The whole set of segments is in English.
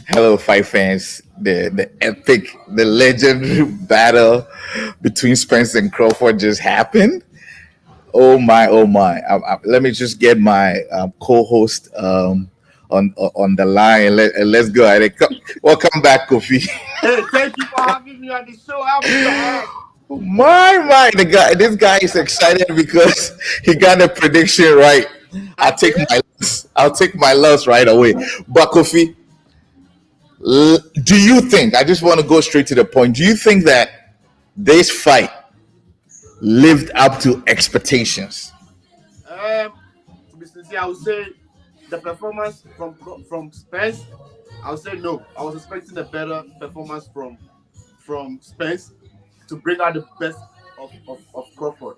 Hello, fight fans. The epic, the legendary battle between Spence and Crawford just happened. Oh my, oh my. Let me just get my co-host on the line. Let's go at it. Welcome back, Kofi. Hey, thank you for having me on the show. I'll be your head. My, this guy is excited because he got the prediction right. Okay. I'll take my loss right away. But Kofi, do you think? I just want to go straight to the point. Do you think that this fight lived up to expectations? Um, to be sincere, I would say the performance from Spence. I would say no. I was expecting a better performance from Spence to bring out the best of Crawford.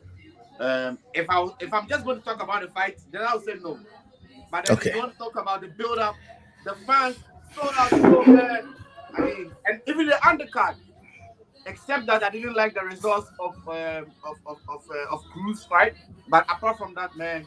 If I'm just going to talk about the fight, then I would say no. But then if Okay. you want to talk about the build up, the fans sold out so bad. I mean, and even the undercard. Except that I didn't like the results of Cruz fight. But apart from that, man,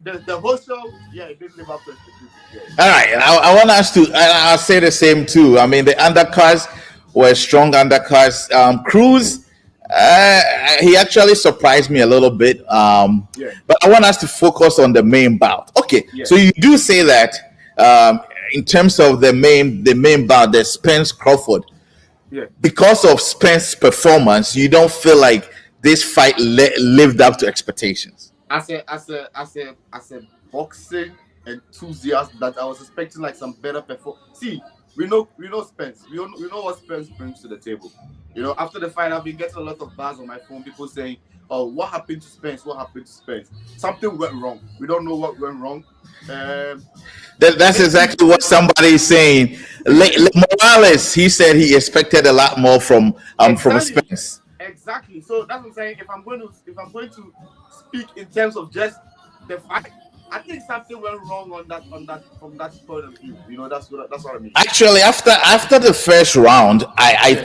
the whole show, yeah, it didn't live up to expectations. Yeah. All right. I want us to. I'll say the same too. I mean, the undercards were strong undercards. Cruz, uh, he actually surprised me a little bit. Yeah, But I want us to focus on the main bout. Okay. yeah, So you do say that in terms of the main bout, the Spence Crawford. yeah. Because of Spence's performance, you don't feel like this fight lived up to expectations. As a boxing enthusiast, that I was expecting like some better performance. See, we know Spence. We know what Spence brings to the table. After the fight, I've been getting a lot of buzz on my phone. People saying, "Oh, what happened to Spence? What happened to Spence? Something went wrong. We don't know what went wrong." Um, That's maybe, exactly what somebody is saying. Morales, he said he expected a lot more from exactly. Spence. Exactly. So that's what I'm saying. If I'm going to speak in terms of just the fight, I think something went wrong on that from that point of view. That's what I mean. Actually, after the first round, I Yeah.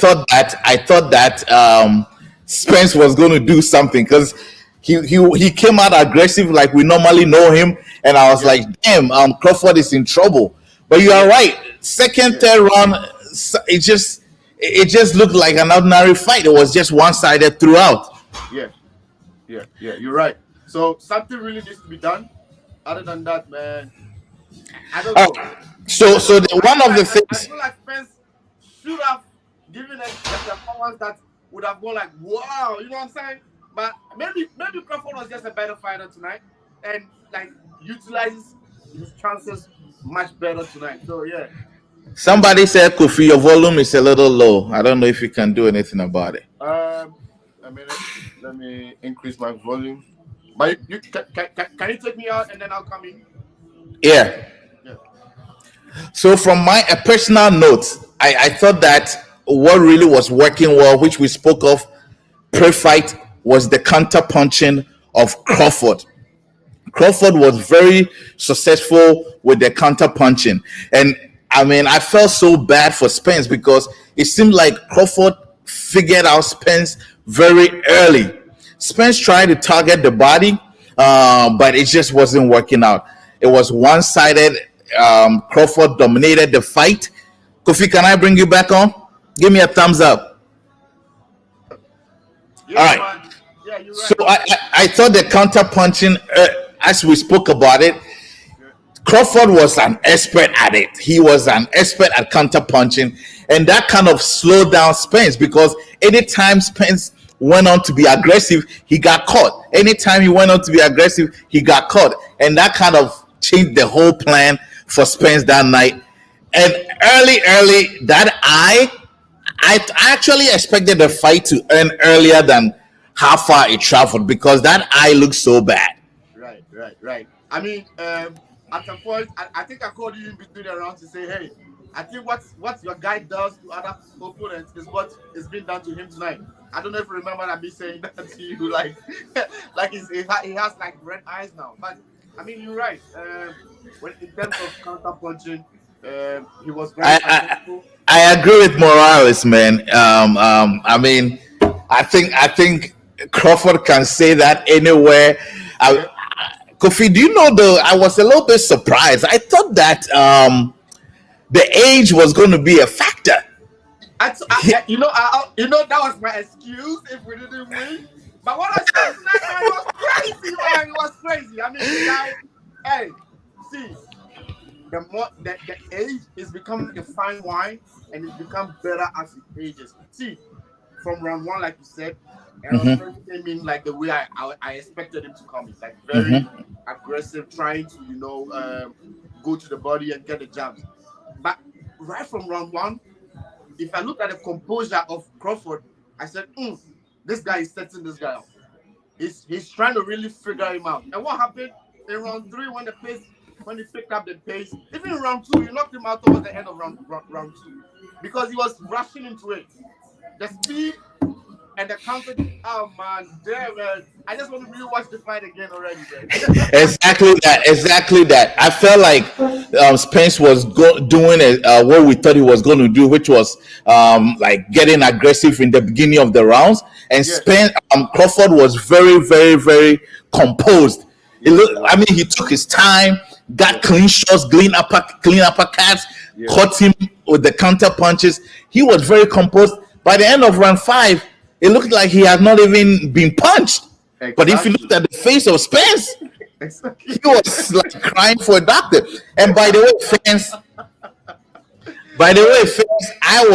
thought that Spence was going to do something because he came out aggressive like we normally know him, and I was Yeah. like, damn, Crawford is in trouble. But you are Yeah. right. Second, Yeah. third round, it just looked like an ordinary fight. It was just one sided throughout. Yeah. Yeah. Yeah. You're right. So something really needs to be done. Other than that, man, I don't Oh, know. so I don't so know. one of the I things. feel like Spence should have given a performance that would have gone like, wow, you know what I'm saying? But maybe Crawford was just a better fighter tonight and like utilizes his chances much better tonight. So yeah. Somebody said, Kofi, your volume is a little low. I don't know if you can do anything about it. Um a minute. Let me increase my volume. But can you take me out and then I'll come in? Yeah. Yeah. So, from my a personal note, I thought that what really was working well, which we spoke of pre-fight, was the counter punching of Crawford. Crawford was very successful with the counter punching. And I mean, I felt so bad for Spence because it seemed like Crawford figured out Spence very early. Spence tried to target the body, but it just wasn't working out. It was one sided. Crawford dominated the fight. Kofi, can I bring you back on? Give me a thumbs up. All Yeah, right. man. Yeah, you're So right. I thought the counter punching, as we spoke about it, Yeah. Crawford was an expert at it. He was an expert at counter punching, and that kind of slowed down Spence because anytime Spence went on to be aggressive, he got caught. Anytime he went on to be aggressive, he got caught, and that kind of changed the whole plan for Spence that night. And early, that I actually expected the fight to end earlier than how far it traveled because that eye looked so bad. Right. I mean, at some point, I think I called you in between the rounds to say, hey, I think what your guy does to other opponents is what is being done to him tonight. I don't know if you remember that me saying that to you, like, like he has like red eyes now. But I mean, you're right. When in terms of counter punching, he was very I, I successful. I agree with Morales, man. I mean, I think Crawford can say that anywhere. Yeah, Kofi, do you know though? I was a little bit surprised. I thought that the age was going to be a factor. That was my excuse if we didn't win. But what I saw tonight, man, it was crazy, man. It was crazy. I mean, the guy, hey, see, the age is becoming like a fine wine, and it's become better as it ages. See, from round one, like you said, Errol Spence came in like the way I expected him to come in, like very aggressive, trying to go to the body and get the jabs. But right from round one, if I look at the composure of Crawford, I said, this guy is setting this guy up. He's trying to really figure him out. And what happened in round three when he picked up the pace, even in round two, he knocked him out towards the end of round two because he was rushing into it. The speed and the counter. Oh man, damn man! I just want to rewatch the fight again already, man. Exactly that. I felt like Spence was doing what we thought he was going to do, which was like getting aggressive in the beginning of the rounds, and Crawford was very, very, very composed. I mean, he took his time, got clean shots, clean uppercuts, caught him with the counter punches. He was very composed. By the end of round 5, it looked like he had not even been punched. Exactly. But if you looked at the face of Spence, he was like crying for a doctor. And by the way, Spence, I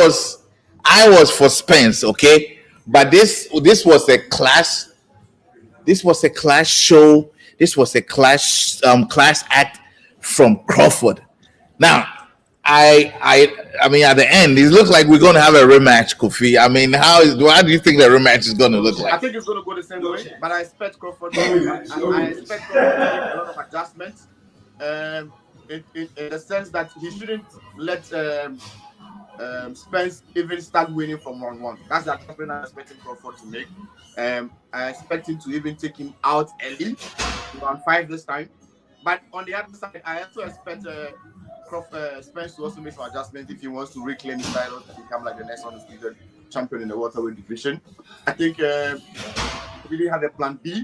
was for Spence, okay? But this was a clash. This was a clash show. This was a clash act from Crawford. Now, I mean, at the end, it looks like we're going to have a rematch, Kofi. I mean, how do you think the rematch is going to look like? I think it's going to go the same way, but I expect Crawford. I expect Crawford to make a lot of adjustments, in the sense that he shouldn't let Spence even start winning from round 1. That's the adjustment I'm expecting Crawford to make. I expect him to even take him out early, round 5 this time. But on the other side, I also expect Spence to also make some adjustments if he wants to reclaim his title to become like the next undisputed champion in the welterweight division. I think we really have a plan B.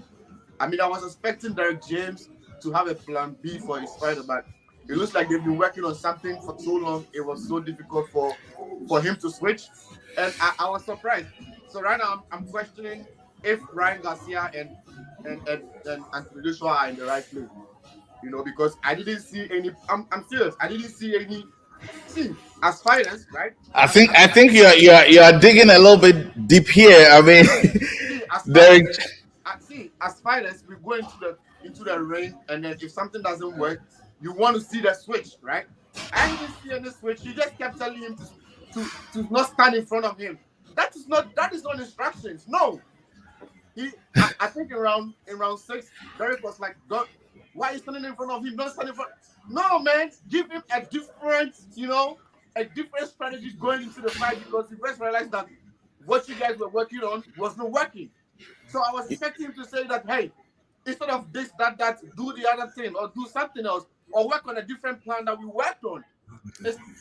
I mean, I was expecting Derek James to have a plan B for his fighter, but it looks like they've been working on something for so long. It was so difficult for him to switch, and I was surprised. So right now, I'm questioning if Ryan Garcia and Anthony Joshua are in the right place. Because I didn't see any. I'm serious. I didn't see any. See, as fighters, right? I think you're digging a little bit deep here. I mean, as fighters, we go into the ring, and then if something doesn't work, you want to see the switch, right? I didn't see any switch. You just kept telling him to not stand in front of him. That is not instructions. No. I think in round 6, Derek was like, God, why are you standing in front of him? Don't stand in front. No, man. Give him a different strategy going into the fight, because he first realized that what you guys were working on was not working. So I was expecting him to say that, hey, instead of this, that, do the other thing or do something else or work on a different plan that we worked on.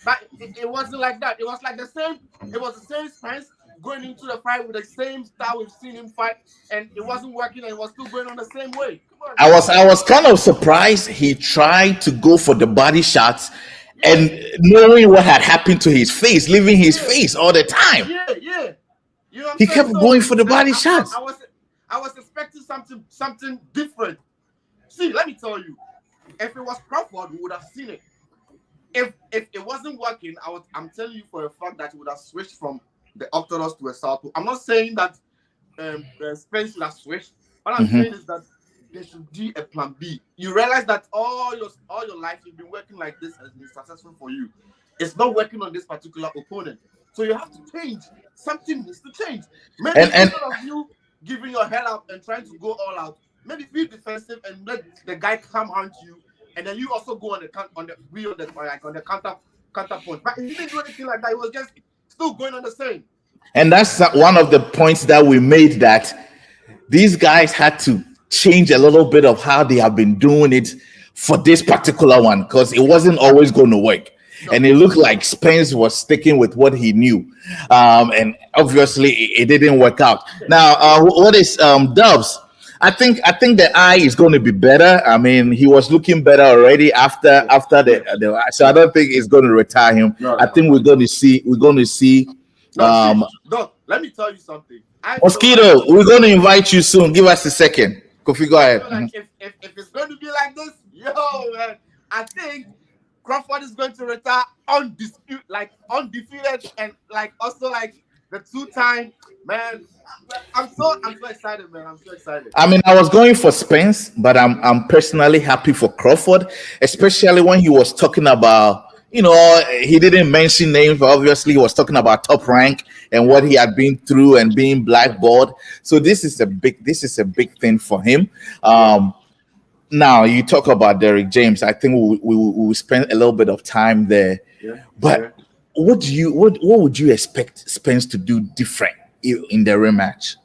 But it wasn't like that. It was like the same. It was the same Spence going into the fight with the same style we've seen him fight, and it wasn't working, and it was still going on the same way. Come on, I was kind of surprised he tried to go for the body shots, and knowing what had happened to his face, leaving his face all the time. Yeah. He kept going for the body shots. I was expecting something different. See, let me tell you, if it was Crawford, we would have seen it. If it wasn't working, I'm telling you for a fact that he would have switched from the orthodox to a southpaw. I'm not saying that Spence should have switched. All I'm saying is that there should be a plan B. You realize that all your life you've been working like this has been successful for you. It's not working on this particular opponent. So you have to change. Something needs to change. Maybe instead of you giving your head up and trying to go all out, maybe be defensive and let the guy come hunt you, and then you also go on the counter punch. But he didn't do anything like that. He was just still going on the same. And that's one of the points that we made, that these guys had to change a little bit of how they have been doing it for this particular one, because it wasn't always going to work. No. And it looked like Spence was sticking with what he knew. And obviously it didn't work out. Now, what is Dubs? I think the eye is going to be better. I mean, he was looking better already after Yeah, after yeah, the so I yeah. don't think it's going to retire him. No, I no, think no. we're going to see No, see, um no. Let me tell you something. I feel like Mosquito. We're going to invite you soon. Give us a second. Kofi, go I ahead. feel like if it's going to be like this, yo, man, I think Crawford is going to retire undefeated, and like also like the two-time man. I'm so excited, man. I'm so excited. I mean, I was going for Spence, but I'm personally happy for Crawford, Yeah, especially when he was talking about, he didn't mention names, but obviously he was talking about top rank and yeah, what he had been through and being yeah, blackballed. So yeah, this is a big thing for him. yeah, Now you talk about Derrick James. I think we will spend a little bit of time there. yeah, yeah. But what would you expect Spence to do different in the rematch?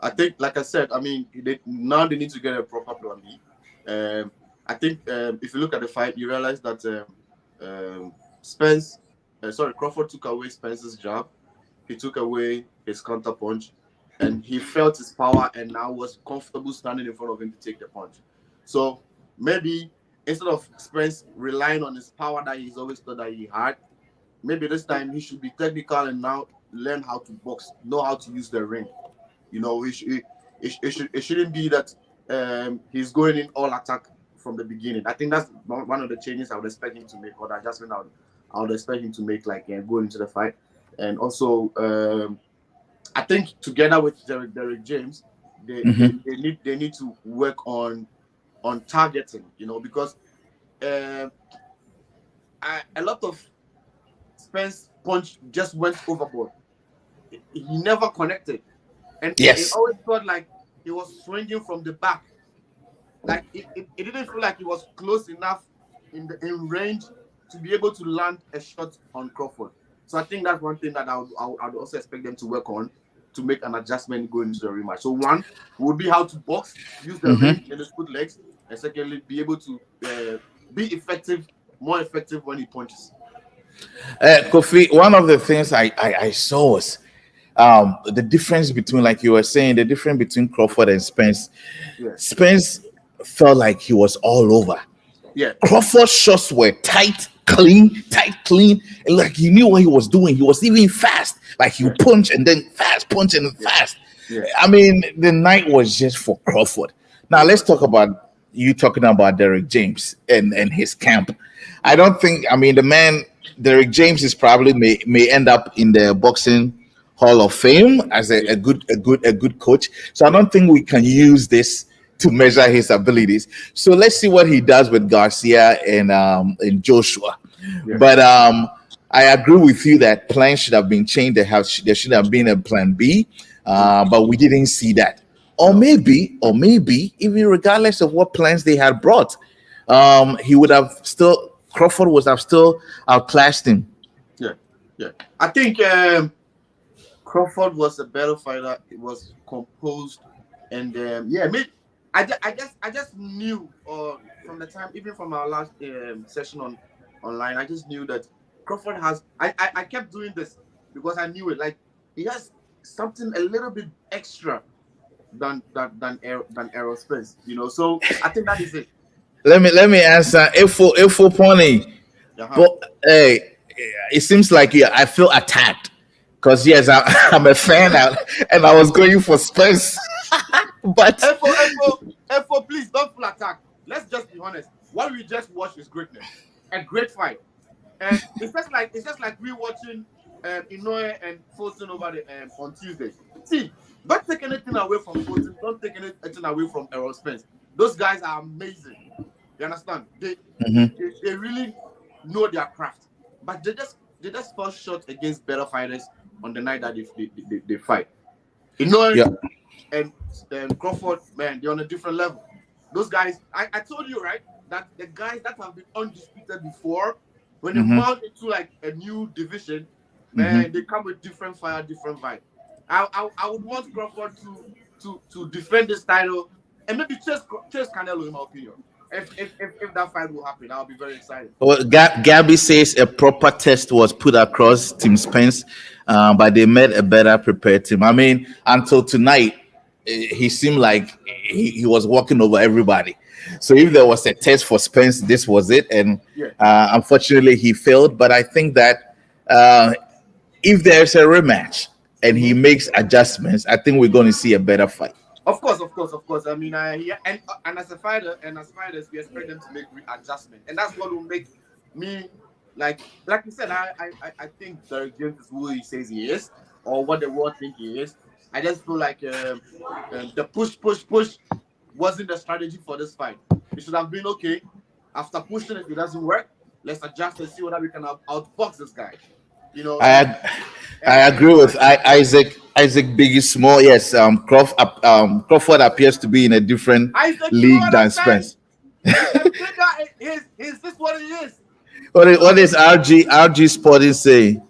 I think, like I said, I mean, now they need to get a proper plan B. I think if you look at the fight, you realize that Spence, sorry, Crawford took away Spence's jab. He took away his counter punch, and he felt his power, and now was comfortable standing in front of him to take the punch. So maybe instead of Spence relying on his power that he's always thought that he had, maybe this time he should be technical and now learn how to box, know how to use the ring. You know, it shouldn't be that he's going in all attack from the beginning. I think that's one of the changes I would expect him to make, or the adjustment I would expect him to make, like going into the fight. And also, I think together with Derrick James, they need to work on targeting. You know, because um a lot of Spence punch just went overboard. He never connected. And it Yes. always felt like he was swinging from the back. Like it didn't feel like he was close enough in range to be able to land a shot on Crawford. So I think that's one thing that I would also expect them to work on to make an adjustment going into the rematch. So one would be how to box, use the range in his foot legs, and secondly, be able to be effective, more effective when he punches. Kofi, one of the things I saw was the difference between, like you were saying, the difference between Crawford and Spence. Yeah, Spence felt like he was all over. yeah, Crawford's shots were tight, clean, and like he knew what he was doing. He was even fast. Like he yeah, would punch and then fast, punch and yeah, fast. yeah, I mean, the night was just for Crawford. Now yeah, let's talk about you talking about Derrick James and yeah, his camp. I yeah, don't think. I mean, the man Derrick James is probably may end up in the boxing Hall of Fame as yeah, a good coach. So I yeah, don't think we can use this to measure his abilities. So let's see what he does with Garcia and Joshua. yeah, But I agree with you that plans should have been changed. There should have been a plan B, mm, but we didn't see that. no, Or maybe, even regardless of what plans they had brought, he would have still Crawford would have still outclassed him. yeah, yeah. I think Crawford was a better fighter. It was composed, and yeah, I just knew, from the time, even from our last session online, I just knew that Crawford has. I kept doing this because I knew it. Like he has something a little bit extra than Errol Spence. You know, so I think that is it. Let me answer. If Pony, Uh huh. but hey, it seems like I feel attacked because yes, I'm a fan and I was going for Spence, but F4, please don't full attack. Let's just be honest. What we just watched is greatness, a great fight, and it's just like we watching Inoue and Fulton over the on Tuesday. See, don't take anything away from Fulton. Don't take anything away from Errol Spence. Those guys are amazing. You understand? They really know their craft, but they just fall short against better fighters on the night that they fight. Inoue yeah. and Crawford, man, they're on a different level. Those guys, I told you, right, that the guys that have been undisputed before, when they mount into like a new division, man, they come with different fire, different vibe. I would want Crawford to defend this title and maybe chase Canelo, in my opinion. If that fight will happen, I'll be very excited. Well, Gabby says a proper test was put across Team Spence, but they met a better prepared team. I mean, until tonight, he seemed like he was walking over everybody. So if there was a test for Spence, this was it. And Yeah. unfortunately, he failed. But I think that uh, if there's a rematch and he Mm-hmm. makes adjustments, I think we're going to see a better fight. Of course, of course, of course. I mean, yeah, and as a fighter, and as fighters, we expect them to make adjustment, and that's what will make me like you said. I think Derek James is who he says he is, or what the world think he is. I just feel like the push wasn't the strategy for this fight. It should have been okay. After pushing it, if it doesn't work, let's adjust and see whether we can outbox this guy. You know, I ag- I agree with Isaac Biggie Small. Yes, Crawford appears to be in a different Isaac, you know league what I'm than saying? Spence. He's a bigger. Is this what it is? What is RG Sporting saying?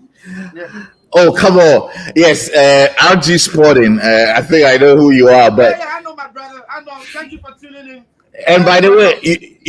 Yeah. Oh, come on. Yes, RG Sporting. I think I know who you are, Yeah, but yeah, I know, my brother. I know. Thank you for tuning in. and by the way,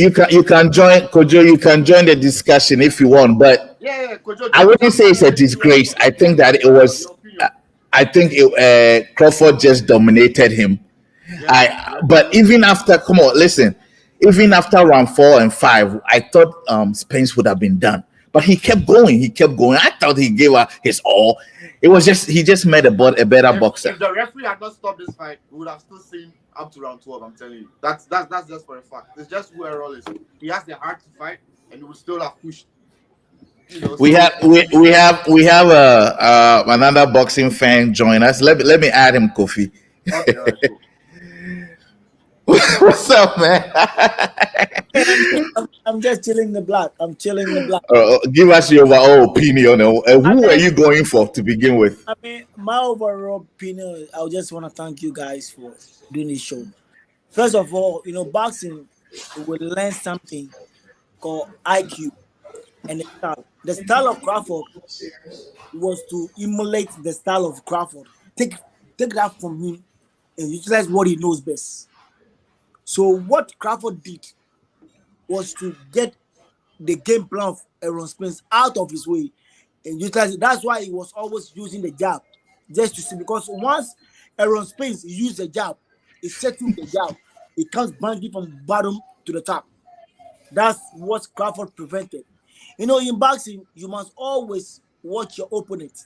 Kojo. you can join Kojo. You can join the discussion if you want, but Yeah, yeah, Kojo. I wouldn't Just say it's chime a in if you want. disgrace. I think Just that chime it in was. your opinion. I think Crawford just dominated him. Yeah, I yeah. but even after, come on, listen. Even after round 4 and 5, I thought Spence would have been done, but he kept going. He kept going. I thought he gave his all. It was just he just made a better boxer. If the referee had not stopped this fight, we would have still seen up to round 12. I'm telling you. That's just for a fact. It's just who Errol is. He has the heart to fight, and he would still have pushed. You know, We have so another boxing fan join us. Let me add him, Kofi. okay, all right, cool. What's up, man? Hey, I'm just chilling the block. I'm chilling the block. Give us your overall opinion. I Who are mean, you going for to begin with? my overall opinion, I just want to thank you guys for doing this show. First of all, boxing will learn something called IQ and the style. The style of Crawford was to emulate the style of Crawford. Take that from him and utilize what he knows best. So what Crawford did was to get the game plan of Errol Spence out of his way and utilize it. That's why he was always using the jab, just to see, because once Errol Spence used the jab, he settles the jab. It comes banging from bottom to the top. That's what Crawford prevented. In boxing, you must always watch your opponent.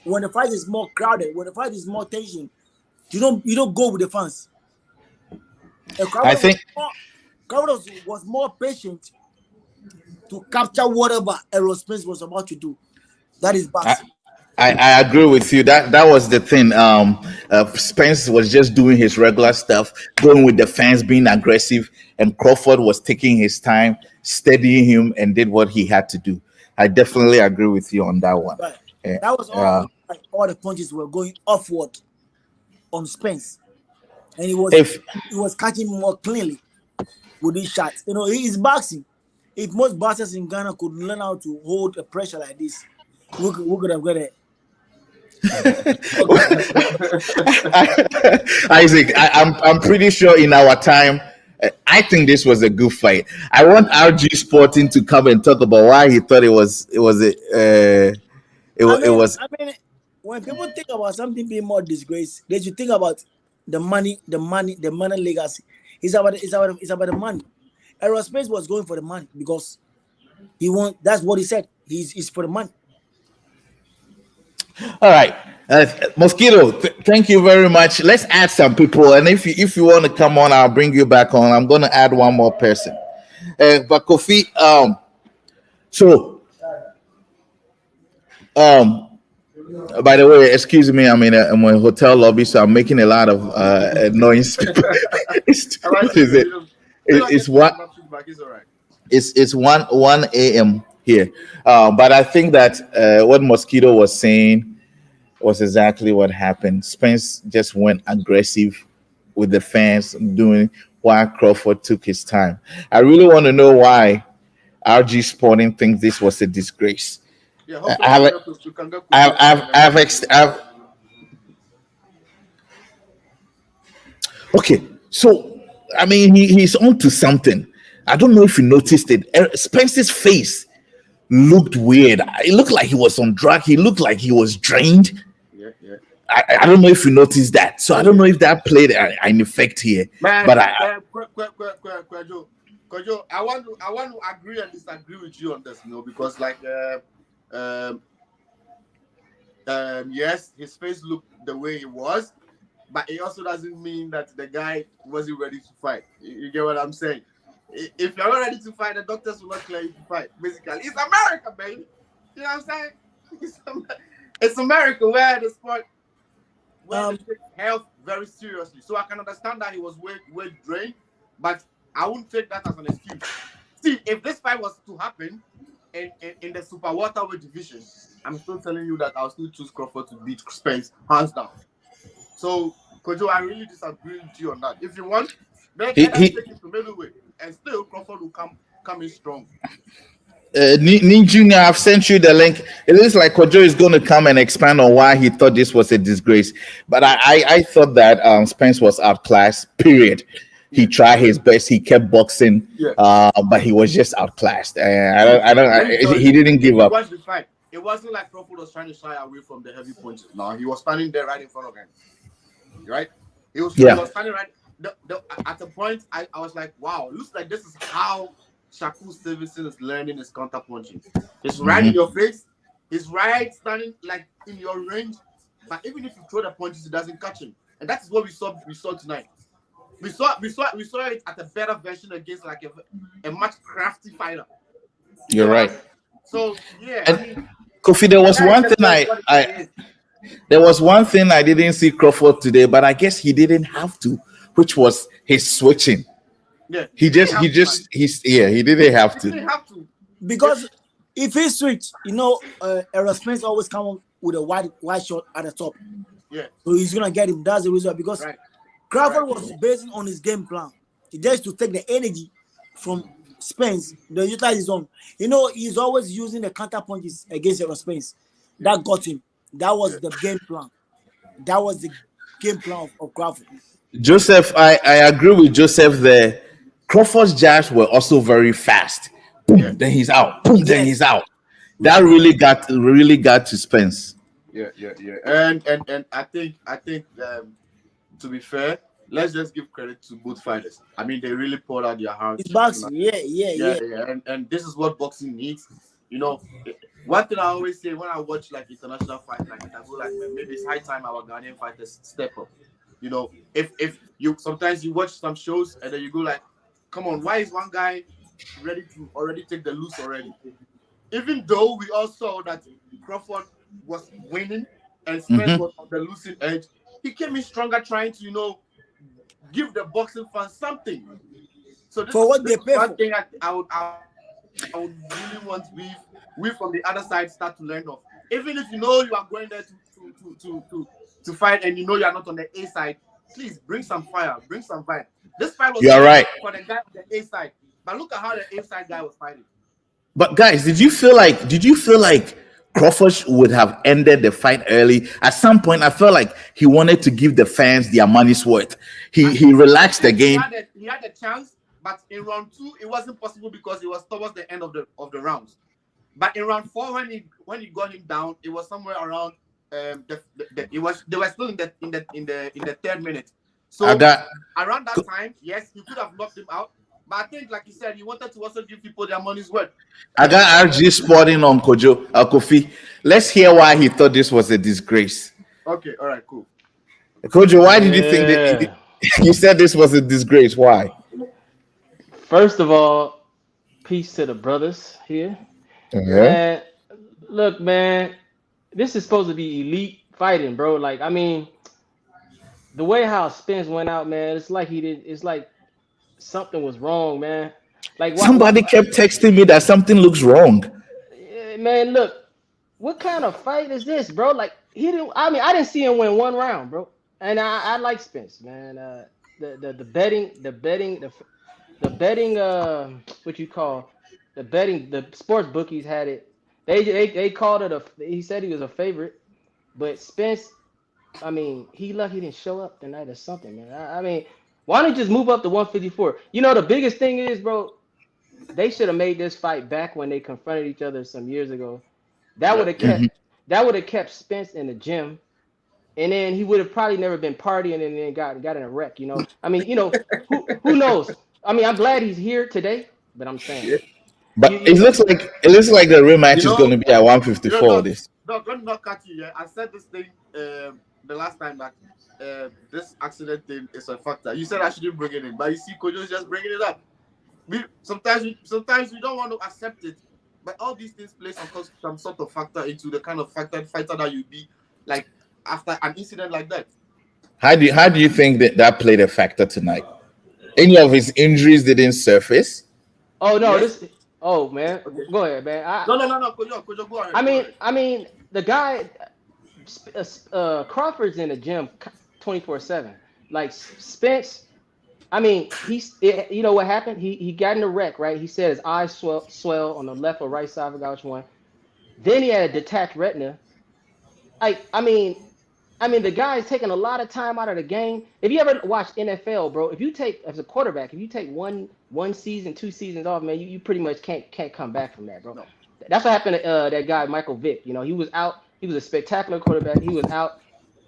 When the fight is more crowded, when the fight is more tension, you don't go with the fans. And I think Crawford was more patient to capture whatever Errol Spence was about to do. That is I, boxing. I agree with you. That was the thing. Spence was just doing his regular stuff, going with the fans, being aggressive, and Crawford was taking his time, steadying him, and did what he had to do. I definitely agree with you on that one. But Eh, that was all Uh, like all the punches were going offward on Spence, and if he was catching more cleanly with these shots. He is boxing. If most boxers in Ghana could learn how to hold a pressure like this, we could have got a Isaac, I'm pretty sure in our time, I think this was a good fight. I want RG Sporting to come and talk about why he thought it was. I mean, when people think about something being more disgrace, they should think about the money legacy. It's about the money. Aerospace was going for the money because he want. That's what he said. He's for the money. All right, Mosquito. Thank you very much. Let's add some people, and if you want to come on, I'll bring you back on. I'm going to add one more person. But Kofi, so um, by the way, excuse me, I'm in a hotel lobby, so I'm making a lot of noise. it's, All right, is it? we don't It's get too much what feedback. It's all right. it's 1 a.m. here, but I think that what Mosquito was saying was exactly what happened. Spence just went aggressive with the fans doing while Crawford took his time. I really want to know why RG Sporting thinks this was a disgrace. Yeah, I hopefully have a, you can get Kojo I've okay. So he's on to something. I don't know if you noticed it. Spence's face looked weird. It looked like he was on drug. He looked like he was drained. Yeah, yeah. I don't know if you noticed that. So I Oh don't yeah. know if that played an effect here. Man, But Kwejo, I want to agree and disagree with you on this, because like um yes, his face looked the way it was, but it also doesn't mean that the guy wasn't ready to fight. You get what I'm saying? If you're not ready to fight, the doctors will not clear you to fight. Basically, it's America, baby. You know what I'm saying? It's America where the sport, where they Um, take health very seriously. So I can understand that he was weight drained, but I wouldn't take that as an excuse. See, if this fight was to happen in the super welterweight division, I'm still telling you that I'll still choose Crawford to beat Spence hands down. So, Kojo, I really disagree with you on that. If you want, let us he take it to middleweight, and still Crawford will come in strong. Nin Junior, I've sent you the link. It looks like Kojo is going to come and expand on why he thought this was a disgrace. But I thought that Spence was outclassed. Period. He Yeah, tried his best. He kept boxing, yeah. but he was just outclassed. See, let me tell He you, didn't if give you up. watch the fight, it wasn't like Crawford was trying to shy away from the heavy punches. No, he was standing there right in front of him. Right? He Yeah, was standing right. At a point, I was like, wow, looks like this is how Shakur Stevenson is learning his counter punching. He's right in your face. He's right standing like in your range. But even if you throw the punches, it doesn't catch him. And that is what we saw tonight. We saw it at a better version against like a much crafty fighter. You you're get what I right. mean? So yeah, I And mean, Kofi, there the was guy one just thing is what the guy is. there was one thing I didn't see Crawford today, but I guess he didn't have to, which was his switching. Yeah, he didn't have to, man. He didn't have He to. didn't have to. Yeah, because if he switch, Errol Spence always come on with a wide shot at the top, yeah, so he's gonna get him. That's the reason because right, right. Crawford was basing on his game plan. He just to take the energy from Spence, the utilize his own. He's always using the counter punches against Errol Spence. Yeah, That got him. That yeah, was the game plan. That was the game plan of Crawford. Joseph, I agree with Joseph there. Crawford's jabs were also very fast. yeah, Boom, then he's out. Boom, then he's Yes. out. That Mhm. really got to Spence. yeah. And I think to be fair, let's just give credit to both fighters. I mean, they really poured out their It's hearts tonight. boxing. Yeah, yeah, Yeah, yeah. yeah, and this is what boxing needs. You know, one thing I always say when I watch like international fights like this, I go like, man, maybe it's high time our Ghanaian fighters step up. If you sometimes you watch some shows and then you go like, come on, why is one guy ready to already take the loose already? Even though we all saw that Crawford was winning and Spence was on the losing edge, he came in stronger, trying to give the boxing fans something. So this For is what this they is pay one for. thing I would really want we from the other side start to learn of. Even if you are going there to fight and you are not on the A side, please bring some fire, bring some vibe. This fight was You are made right. for the guy on the A side, but look at how the A side guy was fighting. But guys, did you feel like Crawford would have ended the fight early? At some point, I felt like he wanted to give the fans their money's worth. He relaxed the Yes, he game. had a chance, but in round two it wasn't possible because it was towards the end of the rounds. But in round four, when he got him down, it was somewhere around it was they were still in the third minute. I So got around that time, yes, he could have knocked him out. But I think, like you said, he wanted to also give people their money's worth. I got RG spotting on Kofi. Let's hear why he thought this was a disgrace. Okay, all right, cool. Kojo, why did you think that Yeah. you said this was a disgrace? Why? First of all, peace to the brothers here. Uh-huh. Man, look, man, this is supposed to be elite fighting, bro. Like, I mean, the way how Spence went out, man, it's like he did. It's like something was wrong, man. Like, Somebody kept texting me that something looks wrong. man, look, what kind of fight is this, bro? Like, he didn't. I mean, I didn't see him win one round, bro. And I like Spence, man. The betting what you call the betting the sports bookies had it. They called it a. He said he was a favorite, but Spence. I mean, he lucky he didn't show up tonight or something, man. I mean, why don't you just move up to 154? The biggest thing is, bro. They should have made this fight back when they confronted each other some years ago. That Yeah, would have yeah, kept that would have kept Spence in the gym and then he would have probably never been partying and then got in a wreck. I mean, who knows? I mean, I'm glad he's here today, but I'm saying Yeah. But you know. it looks like the You rematch is going know, to be at you know, 154. This let me not cut you. Yeah, I said this thing the last time that this accident thing is a factor. You said I shouldn't bring it in, but you see, Kojo's just bringing it up. Sometimes we don't want to accept it, but all these things play some sort of factor into the kind of fighter that you be like after an incident like that. how do you think that played a factor tonight? Any of his injuries didn't surface. Oh no, Yes. this. Oh man, Okay. go ahead, man. No. Kojo, go I ahead. Go mean, ahead. I mean, the guy, Crawford's in the gym 24/7. Like Spence, I mean, you know what happened? He got in a wreck, right? He said his eyes swell on the left or right side. I forgot which one. Then he had a detached retina. I mean, the guy's taking a lot of time out of the game. If you ever watch NFL, bro, if you take as a quarterback, if you take one season, 2 seasons off, man, you pretty much can't come back from that, bro. No. That's what happened to that guy Michael Vick. He was out. He was a spectacular quarterback. He was out.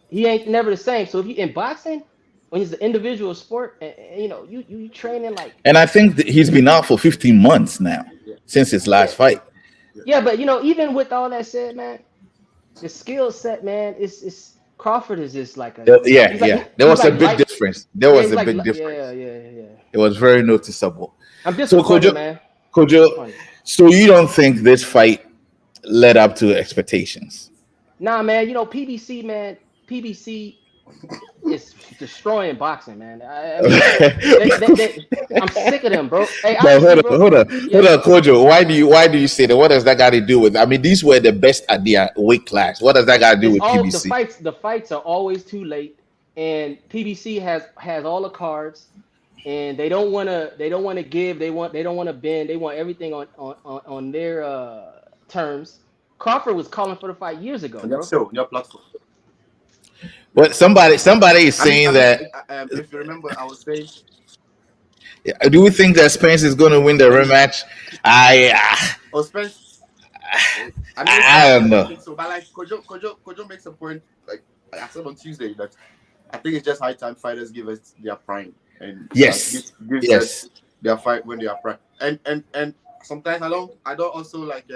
He ain't never the same. So if you in boxing, when it's an individual sport, and you training like And I think that he's been out for 15 months now Yeah. since his yeah last fight. Yeah. yeah, but even with all that said, man, the skill set, man, is Crawford is just like Yeah, he's like yeah. There he's was a like big light. difference. There Yeah, was he's a like big yeah, difference. yeah, yeah. It was very noticeable. I'm So disappointed, man. Kojo, Disappointed. so you don't think this fight led up to expectations? Nah, man. PBC, man. PBC is destroying boxing, man. I mean, I'm sick of them, bro. Hey, But honestly, bro. hold Yeah, on, Kojo. Why do you say that? What does that got to do with? I mean, these were the best at their weight class. What does that got to do it's with all the PBC? fights. The fights are always too late, and PBC has all the cards, and they don't want to give. They don't want to bend. They want everything on their terms. Crawford was calling for the fight years ago, On your bro. show, on your platform. But somebody is saying that. If you remember, I was saying, Do we think that Spence is going to win the rematch? I oh, Spence. I mean, I I don't don't know. think so. But like Kojo makes a point. Like I said on Tuesday, that I think it's just high time fighters give us their prime and Yes, gives us yes. their fight when they are prime. And sometimes I don't also like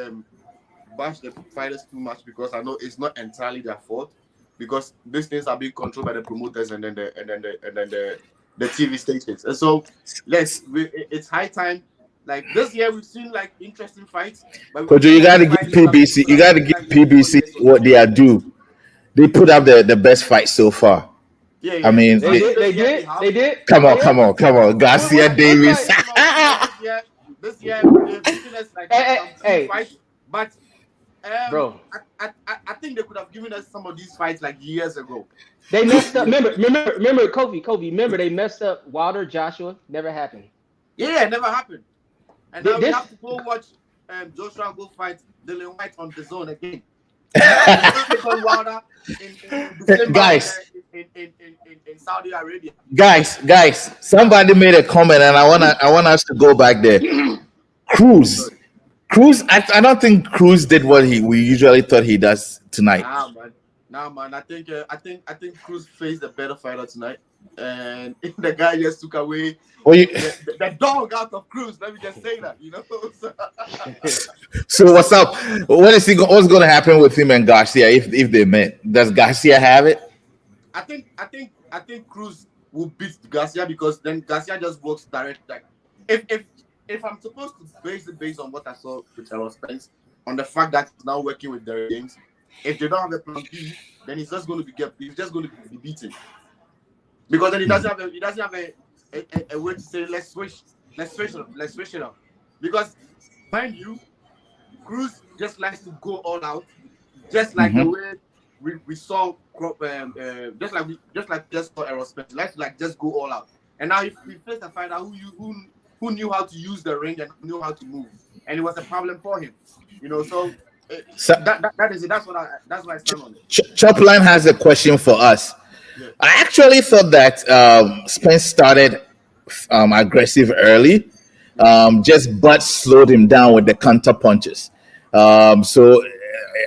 bash the fighters too much because I know it's not entirely their fault because these things are being controlled by the promoters and then the TV stations. And so it's high time. Like this year, we've seen like interesting fights, but we've Kojo, seen you got like to give fights that PBC. could You have got to ended give like maybe 40 PBC years or what something they are like that. due. They put up the best fight so far. Yeah, I yeah. mean, So I They think did. this They year they did. have. They did. come on, They come have. on, come on. Garcia What Davis. fight? This year they've given us like Hey, some cool hey, fights, but bro. I think they could have given us some of these fights like years ago. They messed up. Yeah, Remember, Kofi. Remember, they messed up Wilder, Joshua. Never happened. yeah, it never happened. And now we This, have to go watch Joshua go fight Dylan White on the zone again. And he's going to take on Wilder in December guys, in Saudi Arabia. guys. Somebody made a comment, and I want us to go back there. Cruz, Sorry. Cruz. I don't think Cruz did what we usually thought he does tonight. Nah, man. Nah, man. I think Cruz faced a better fighter tonight, and the guy just took away Well, you, the dog out of Cruz. Let me just say that, So, so what's up? What's going to happen with him and Garcia if they met? Does Garcia have it? I think Cruz will beat Garcia because then Garcia just works direct. Like if I'm supposed to base it based on what I saw with Errol Spence, on the fact that he's now working with Derek James, if they don't have a plan B, then he's just going to be beaten because then he doesn't have a way to say let's switch it up because mind you, Cruz just likes to go all out, just like the Mm-hmm. way we saw just saw Errol Spence. Let's like just go all out. And now if we faced a fighter who knew how to use the ring and knew how to move, and it was a problem for him, So uh, So, that is it. That's what I stand on it. Chopline has a question for us. Yeah. I actually thought that Spence started aggressive early. Just Bud slowed him down with the counter punches. So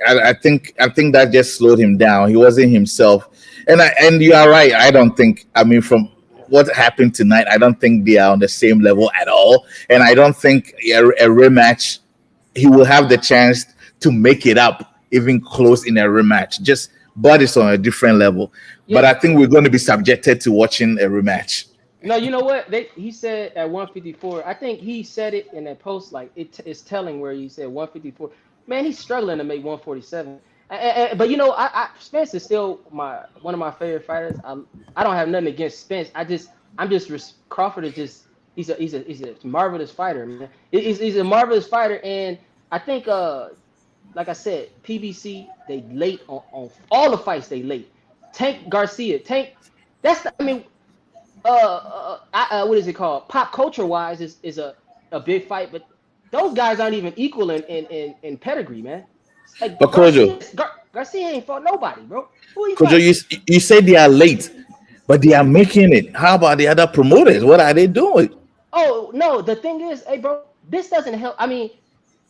I think that just slowed him down. He wasn't himself. And you are right. I don't think. I mean, from what happened tonight, I don't think they are on the same level at all. And I don't think a rematch he will have the chance to make it up even close in a rematch. Just Bud is on a different level. But Yeah. I think we're going to be subjected to watching a rematch. No, you know what? He said at 154. I think he said it in that post. Like it's telling where he said 154. Man, he's struggling to make 147. But Spence is still my one of my favorite fighters. I don't have nothing against Spence. Crawford is just he's a marvelous fighter, man. He's a marvelous fighter, and I think like I said, PBC they late on all the fights they late. Tank Garcia, Tank. I mean, what is it called? Pop culture wise is a big fight, but those guys aren't even equal in pedigree, man. Like But Garcia ain't fought nobody, bro. Who he Kojo, fight? you say they are late, but they are making it. How about the other promoters? What are they doing? Oh no, the thing is, hey, bro, this doesn't help. I mean,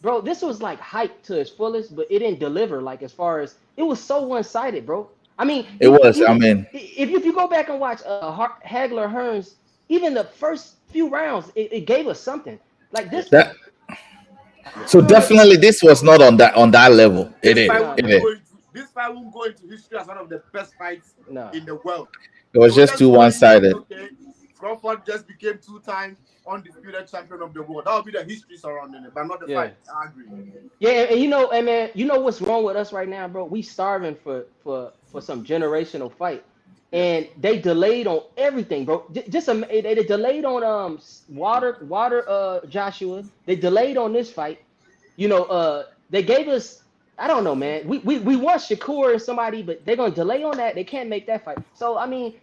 bro, this was like hyped to its fullest, but it didn't deliver. Like as far as it was so one sided, bro. I mean, It was. I mean, if you go back and watch Hagler Hearns, even the first few rounds, it gave us something. Like this, that. I So don't know. definitely, this was not on that level. It This is. fight No, won't It no, is. go into this fight won't go into history as one of the best fights no. in the world. It It was will just too just go one in as sided. okay, Crawford just became two-time undisputed champion of the world. That will be the history surrounding it, but not the Yeah. fight. I agree. Yeah, and hey man, you know what's wrong with us right now, bro? We starving for some generational fight, Yeah. and they delayed on everything, bro. They delayed on Joshua. They delayed on this fight. They gave us. I don't know, man. We want Shakur and somebody, but they're gonna delay on that. They can't make that fight. So I mean,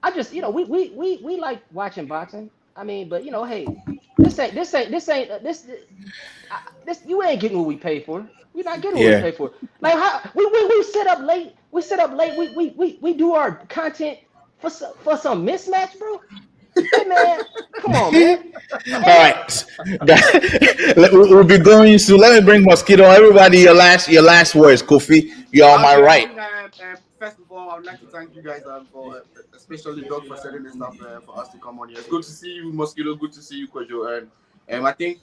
I just we like watching boxing. I mean, but hey, this you ain't getting what we pay for. We're not getting what we Yeah. pay for. Like how we sit up late. We sit up late. We do our content for some mismatch, bro. Hey man, come on, man. All Hey man, right, we'll be going soon. Let me bring mosquito. Everybody, your last words, Kofi. You're on my Okay, I right. think first of all, I would like to thank you guys for especially Doug for setting this up for us to come on here. It's good to see you, Mosquito. Good to see you, Kojo. And I think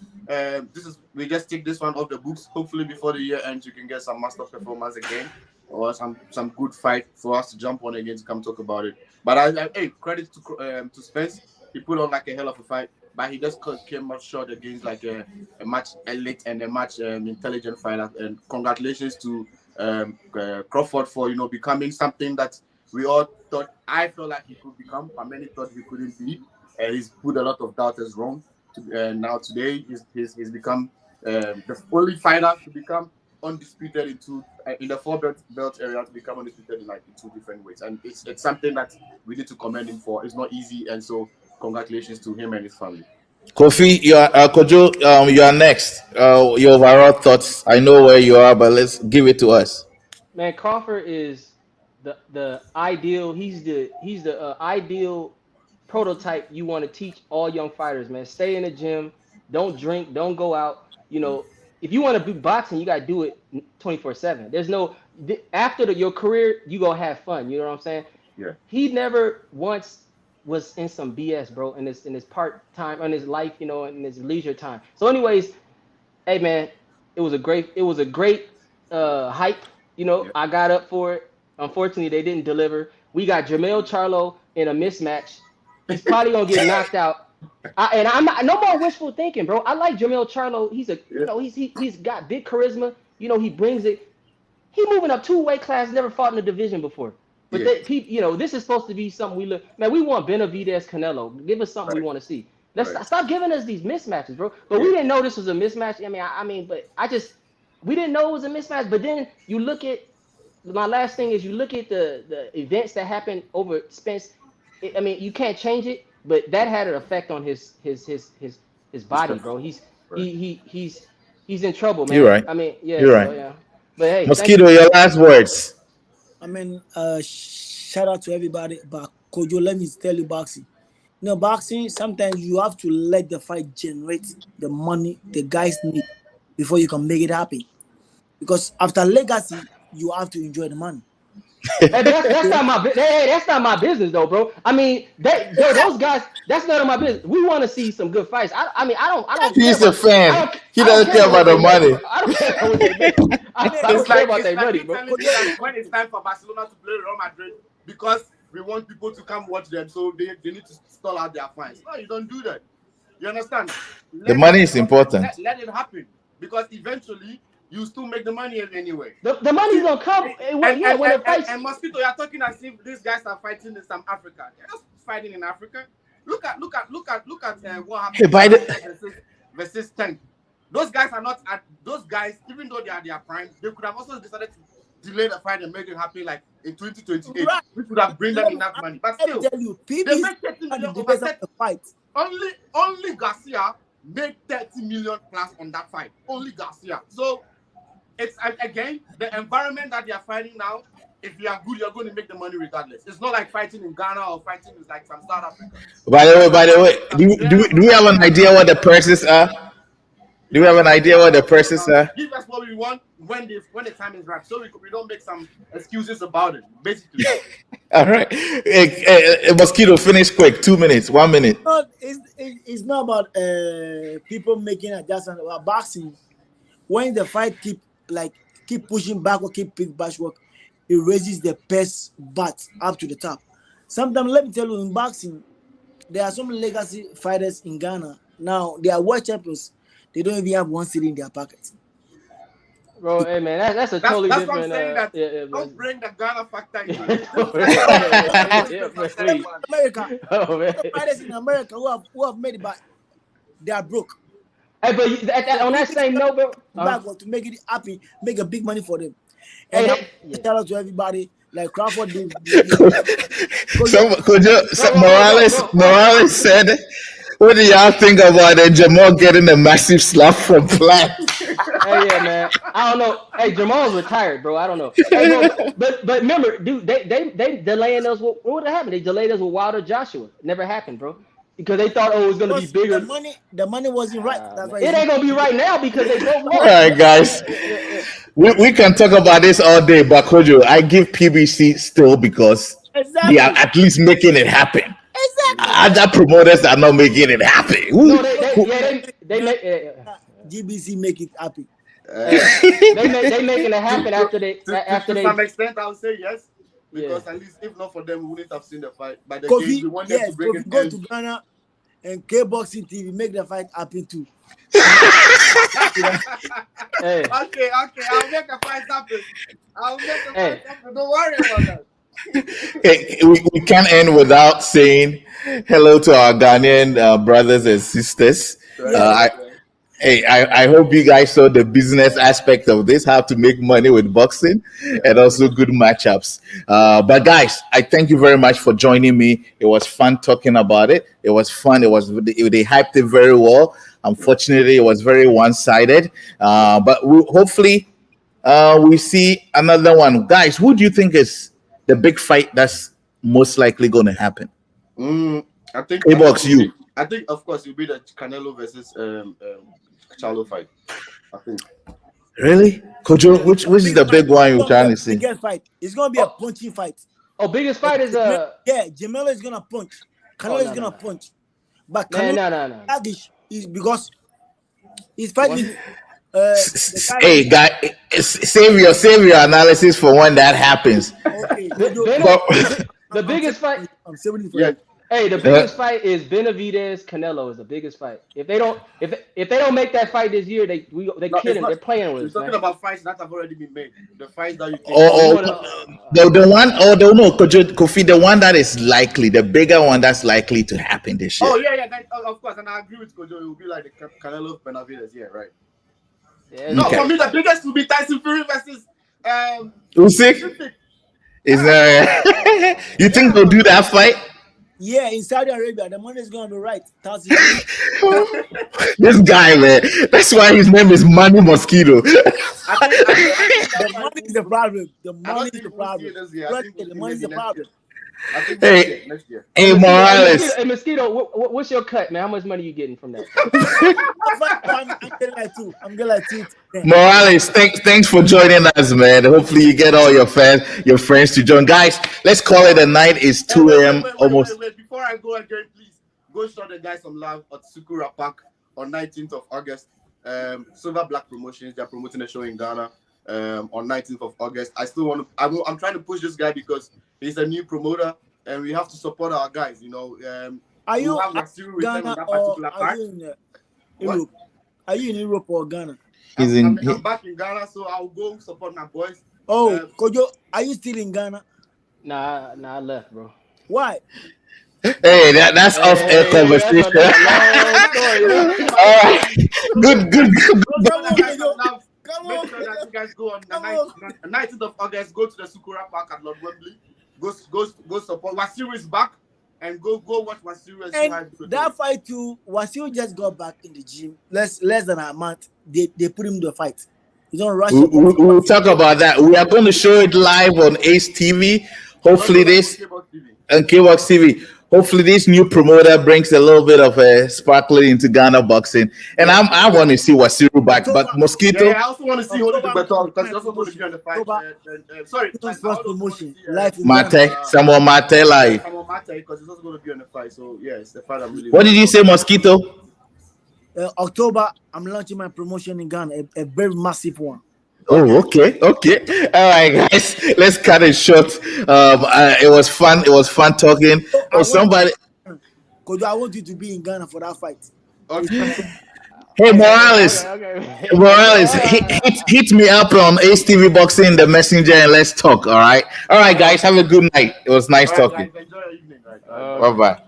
this is we just take this one off the books. Hopefully, before the year ends, you can get some master performance again or some good fight for us to jump on again to come talk about it. But hey, credit to Spence. He put on like a hell of a fight, but he just came up short against like a match elite and a match intelligent fighter. And congratulations to Crawford for becoming something that we all thought. I felt like he could become, but many thought he couldn't be. And he's put a lot of doubters wrong. Now today he's become the only fighter to become undisputed in the four belt area, to become undisputed in like in two different ways. And it's something that we need to commend him for. It's not easy, and so congratulations to him and his family. Kofi, Kojo, you are next. Your overall thoughts. I know where you are, but let's give it to us. man, Crawford is the ideal. He's the ideal prototype you want to teach all young fighters, man. Stay in the gym, don't drink, don't go out. If you want to be boxing, you got to do it 24/7. There's no after your career, you go have fun. You know what I'm saying? Yeah. He never once was in some BS, bro, in his part time, in his life, in his leisure time. So, anyways, hey man, it was a great hype. Yeah. I got up for it. Unfortunately, they didn't deliver. We got Jamel Charlo in a mismatch. He's probably gonna get knocked out. And I'm not, no more wishful thinking, bro. I like Jamel Charlo. Yeah. He's got big charisma. He brings it. He moving up two weight class, never fought in the division before. But Yeah. this is supposed to be something we look. Man, we want Benavidez Canelo. Give us something we Right. want to see. Let's Right. stop giving us these mismatches, bro. But we Yeah. didn't know this was a mismatch. But we didn't know it was a mismatch. But then you look at my last thing is you look at the events that happened over Spence. You can't change it, but that had an effect on his It's body, bro. painful. Right. He's in trouble, You're man. right. Yeah. You're So right. yeah. But hey, thank Mosquito, you. your last words. I mean, shout out to everybody. But Kojo, let me tell you, boxing. Boxing, sometimes you have to let the fight generate the money the guys need before you can make it happen. Because after legacy, you have to enjoy the money. Hey, but that's not my hey, that's not my business though, bro. I mean, those guys, that's none of my business. We want to see some good fights. I mean, I don't care He's a about fan. He I don't doesn't care care about what about the they make, money. bro. I don't care about what they make. I It's don't care like about their money, me bro. telling you that when it's time for Barcelona to play Real Madrid because we want people to come watch them, so they need to stall out their fines. No, you don't do that. You understand? The Let money it is important. let it happen because eventually you still make the money anyway. The money's See, gonna come. Yeah, when the fights. and Mosquito, you're talking as if these guys are fighting in some Africa. They're not fighting in Africa. Look at what Hey, happened by last the year versus Tank. Those guys are not at those guys, even though they are their prime, they could have also decided to delay the fight and make it happen like in 2028, Right. which would have bring them enough money. But Let me still, tell you, they PBC make 30 had the million over debate of 30. the fight. Only Garcia made 30 million plus on that fight. Only Garcia. So it's again the environment that they are fighting now. If you are good, you're going to make the money regardless. It's not like fighting in Ghana or fighting in like some South Africa. by the way, Some very do we have an professional idea what the environment. purses are? Do we have an idea what the purses are? Give us what we want when the time is right, so we don't make some excuses about it. Basically, All right. Mosquito, finish quick. 2 minutes. 1 minute. It's not about people making adjustments about boxing. When the fight keep pushing back or keep big backwork, it raises the pest butt up to the top. Sometimes let me tell you, in boxing, there are some legacy fighters in Ghana. Now they are world champions. They don't even have one city in their pocket. Bro, hey man, that's a totally that's what I'm different. saying. That Yeah, don't bring the Ghana factor into it. This is like yeah, man, please. America, Oh man. the fighters in America who have made it, but they are broke. Hey, but So on that people same note, bro. backward to make it happy, make a big money for them. Hey, And I yeah. shout out to everybody like Crawford did. Morales said, what do y'all think about Jamal getting a massive slap from Plant? Hey, yeah, man. I don't know. Hey, Jamal's retired, bro. I don't know. Hey, bro, but remember, dude, they delaying us. What would have happened? They delayed us with Wilder Joshua. It never happened, bro. Because they thought, oh, it was gonna be Because the bigger. money wasn't right. That's Man. why It ain't gonna be right now because they both All lost. right, guys. We can talk about this all day, but Kojo, I give PBC still because they are exactly. at least making it happen. Exactly. Other promoters are not making it happen. No, they make GBC make it happy. they making it happen after to they some extent, I would say yes. Because yeah. at least if not for them, we wouldn't have seen the fight. But again, Kofi, we want them to bring Kofi it go in. to Ghana and K Boxing TV make the fight happen too. Hey. Okay, I'll make the fight happen. Hey. Don't worry about that. Hey, we can't end without saying hello to our Ghanaian brothers and sisters. Yes. I hope you guys saw the business aspect of this, how to make money with boxing, and also good matchups. But guys, I thank you very much for joining me. It was fun talking about it. It was fun. They hyped it very well. Unfortunately, it was very one-sided. But hopefully we see another one. Guys, who do you think is the big fight that's most likely going to happen? I think A-Box, you. I think of course it'll be the Canelo versus Charlo fight. I think. Really? Kojo, which is the big one you're trying to see? Biggest fight. It's gonna be a punching fight. Oh, biggest fight is yeah, Jamel is gonna punch. Canelo is gonna punch. But Man, Canelo no. is because he's fighting. Hey, guy, save your analysis for when that happens. Okay. The biggest fight. I'm saving it for Yeah. you. Hey, the biggest fight is Benavidez Canelo is the biggest fight. If they don't make that fight this year, they kidding. They're playing with We're us. talking Man. about fights that have already been made. The fights that you can. The one, Kofi, the one that is likely, the bigger one that's likely to happen this year. Oh yeah, of course, and I agree with Kojo. It will be like the Canelo Benavidez. Yeah, right. Yeah, No, for me the biggest will be Tyson Fury versus Usyk. Is there? You think they'll do that fight? Yeah, in Saudi Arabia, the money is gonna be right. This guy, man. That's why his name is Money Mosquito. The money is the problem. The money is the problem. The The money is the problem. I think next year. Hey, Next year. Hey hey, mosquito, hey mosquito, Morales. hey mosquito. What's your cut, man? How much money you getting from that? I'm getting like two. I'm getting like two. Then. Morales, thanks for joining us, man. Hopefully you get all your friends to join. Guys, let's call it a night. It's Hey, 2 a.m. almost. Before I go again, please go show the guys some love at Sukura Park on 19th of August. Silver Black Promotions, they're promoting a show in Ghana on 19th of August. I still want to, I'm trying to push this guy because he's a new promoter and we have to support our guys, you know. Are We'll you have Wasiru return on Ghana that or particular are part. you in What? Europe? Are you in Europe or Ghana? He's in. I'm back in Ghana, so I'll go support my boys. Oh, Kojo, are you still in Ghana? Nah, I left, bro. Why? Hey, that's off air conversation. That's a long story. You know? All right, good. Go show Come the on, guys some Kojo. love. Come Make on. sure that you guys go on the Come on. 19th of August. Go to the Sukura Park at Lord Wembley. Go support. Wasiru is back, and go watch Wasiru and see how And he's doing. that fight too, Wasil just got back in the gym. Less than a month. They put him to the fight. You don't rush it. We'll talk about that. We are going to show it live on Ace TV. Hopefully, this and KBox TV. Hopefully, this new promoter brings a little bit of a sparkling into Ghana boxing. And I want to see Wasiru back. But Mosquito, Yeah, I also want to see Holy Beton because he's also going to be on the fight. Sorry, First I also want to promotion. see Life in Ghana. Mate, Samuel Mate live. Samuel Mate because he's also going to be on the fight. So yeah, it's the fight I'm really. What did you say, Mosquito? October, I'm launching my promotion in Ghana, a very massive one. Oh, okay. All right, guys, let's cut it short. It was fun. It was fun talking. So Oh, somebody. Kojo, I want you to be in Ghana for that fight. Okay. Hey, Morales. Okay. Morales, hit me up on Ace TV Boxing in the messenger and let's talk. All right, guys. Have a good night. It was nice All right, talking. guys, enjoy your evening. Right. Bye bye.